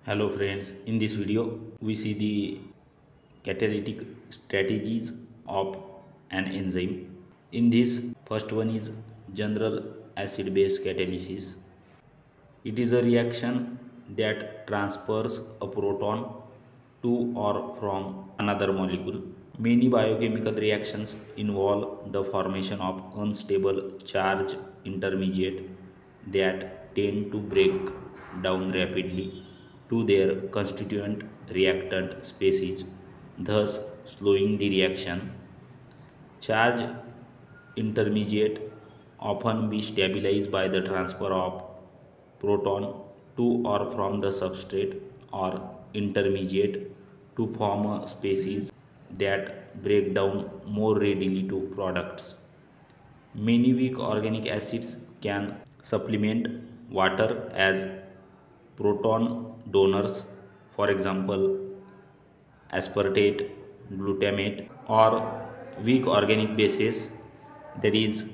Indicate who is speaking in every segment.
Speaker 1: Hello friends, in this video we see the catalytic strategies of an enzyme. In this, first one is general acid base catalysis. It is a reaction that transfers a proton to or from another molecule. Many biochemical reactions involve the formation of unstable charge intermediate that tend to break down rapidly to their constituent reactant species, thus slowing the reaction. Charge intermediate often be stabilized by the transfer of proton to or from the substrate or intermediate to form a species that break down more readily to products. Many weak organic acids can supplement water as proton donors, for example, aspartate, glutamate, or weak organic bases, that is,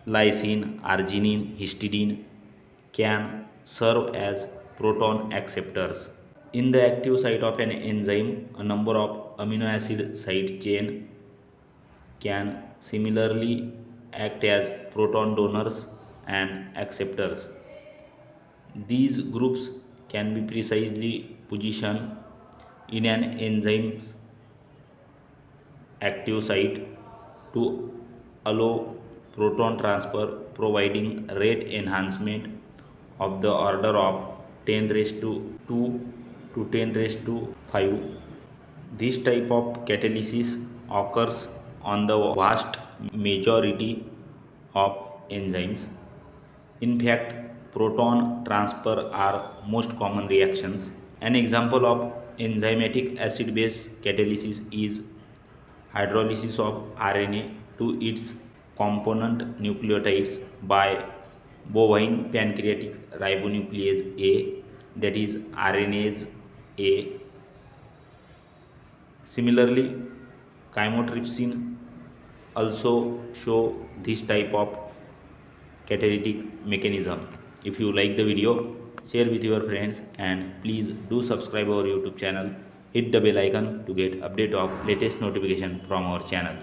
Speaker 1: lysine, arginine, histidine, can serve as proton acceptors. In the active site of an enzyme, a number of amino acid side chain can similarly act as proton donors and acceptors. These groups can be precisely positioned in an enzyme's active site to allow proton transfer, providing rate enhancement of the order of 10 raised to 2 to 10 raised to 5. This type of catalysis occurs on the vast majority of enzymes. In fact, proton transfer are most common reactions. An example of enzymatic acid base catalysis is hydrolysis of RNA to its component nucleotides by bovine pancreatic ribonuclease A, that is RNase A. Similarly, chymotrypsin also show this type of catalytic mechanism. If you like the video, share with your friends and please do subscribe our YouTube channel. Hit the bell icon to get update of latest notification from our channel.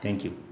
Speaker 1: Thank you.